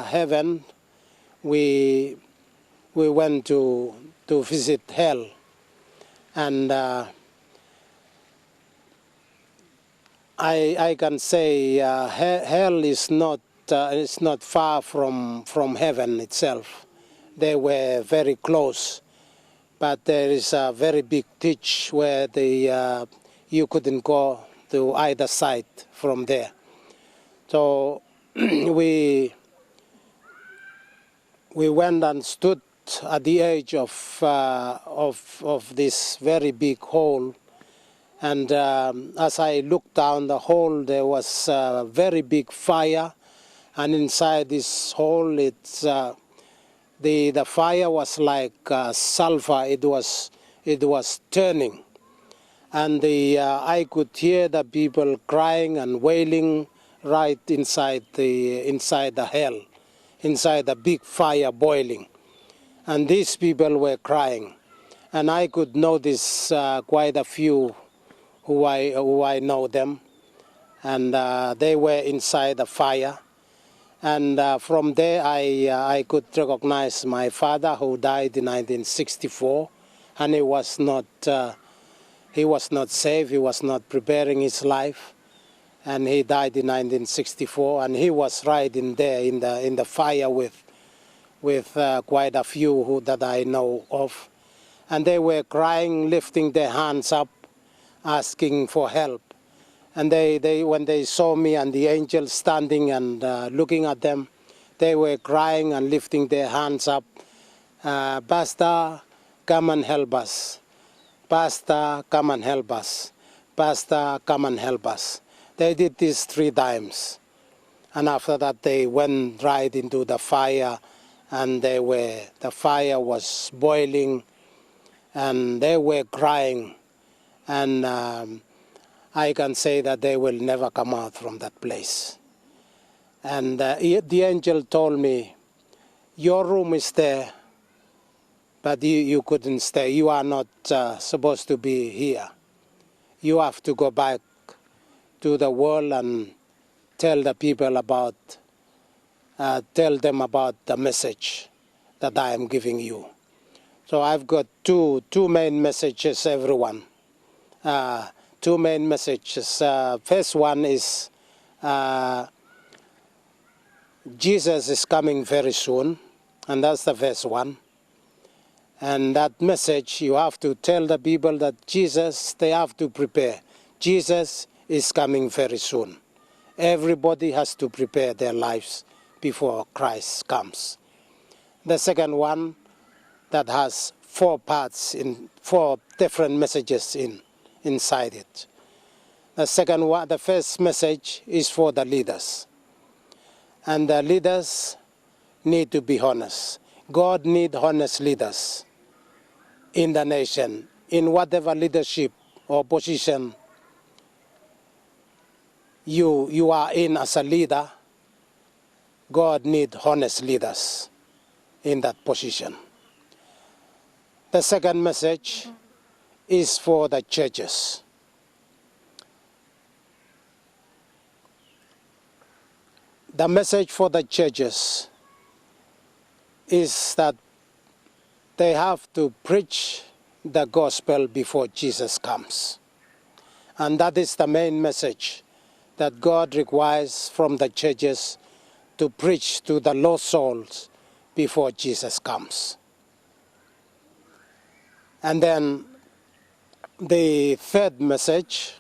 heaven, we went to visit hell, and I can say hell is not far from heaven itself. They were very close, but there is a very big ditch where you couldn't go to either side from there. So we went and stood at the edge of this very big hole, and as I looked down the hole, there was a very big fire, and inside this hole, the fire was like sulfur. It was turning, and I could hear the people crying and wailing right inside the hell, inside the big fire boiling, and these people were crying, and I could notice quite a few who I know them, and they were inside the fire. And from there, I could recognize my father, who died in 1964, and he was not safe. He was not preparing his life, and he died in 1964. And he was right in there in the fire with quite a few that I know of, and they were crying, lifting their hands up, asking for help. And they when they saw me and the angel standing and looking at them, they were crying and lifting their hands up. Pastor, come and help us. Pastor, come and help us. Pastor, come and help us. They did this 3 times. And after that, they went right into the fire, and the fire was boiling, and they were crying. And I can say that they will never come out from that place. And the angel told me, your room is there, but you couldn't stay. You are not supposed to be here. You have to go back to the world and tell the people tell them about the message that I am giving you. So I've got two main messages, everyone. 2 main messages. First one is Jesus is coming very soon, and that's the first one. And that message, you have to tell the people that they have to prepare. Jesus is coming very soon. Everybody has to prepare their lives before Christ comes. The second one, that has 4 parts, 4 different messages inside it. The first message is for the leaders. And the leaders need to be honest. God needs honest leaders in the nation. In whatever leadership or position you are in as a leader, God needs honest leaders in that position. The second message is for the churches. The message for the churches is that they have to preach the gospel before Jesus comes. And that is the main message that God requires from the churches, to preach to the lost souls before Jesus comes. And then the third message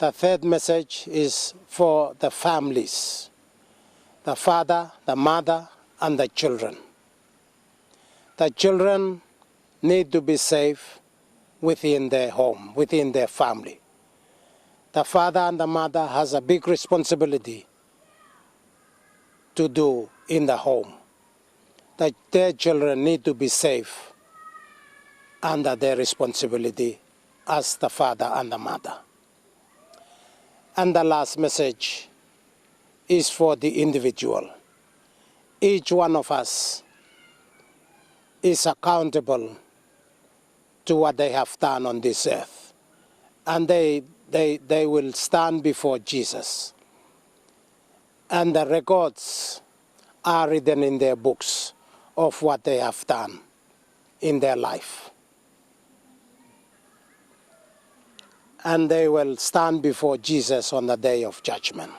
is for the families, the father, the mother, and the children. The children need to be safe within their home, within their family. The father and the mother has a big responsibility to do in the home. That their children need to be safe under their responsibility as the father and the mother. And the last message is for the individual. Each one of us is accountable to what they have done on this earth. And they will stand before Jesus. And the records are written in their books of what they have done in their life. And they will stand before Jesus on the day of judgment.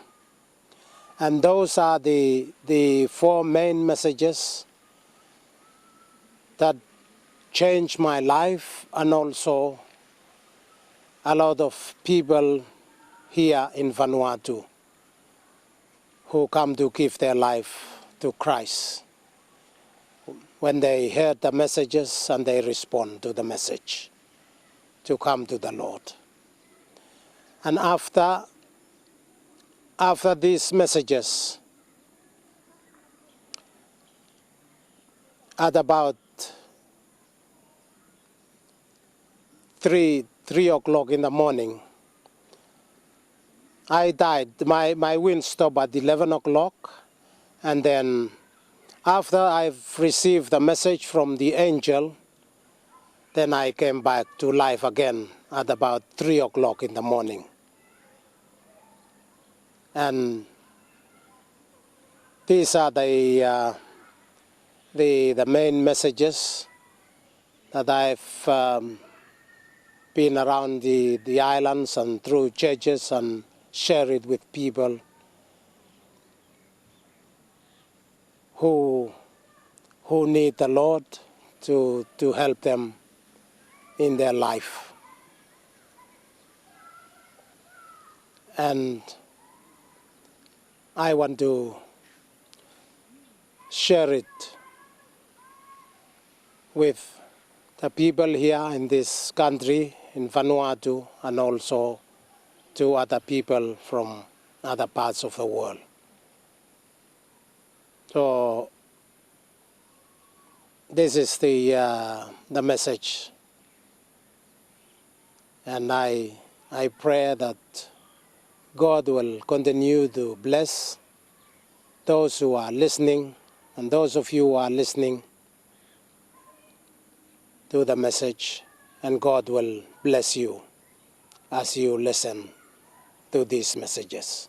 And those are the four main messages that changed my life, and also a lot of people here in Vanuatu who come to give their life to Christ when they heard the messages and they respond to the message to come to the Lord. And after these messages, at about 3 o'clock in the morning, I died. My wind stopped at 11 o'clock, and then after I've received the message from the angel, then I came back to life again at about 3 o'clock in the morning. And these are the main messages that I've been around the islands and through churches and share it with people who need the Lord to help them in their life. And I want to share it with the people here in this country, in Vanuatu, and also to other people from other parts of the world. So this is the message, and I pray that God will continue to bless those who are listening, and those of you who are listening to the message, and God will bless you as you listen to these messages.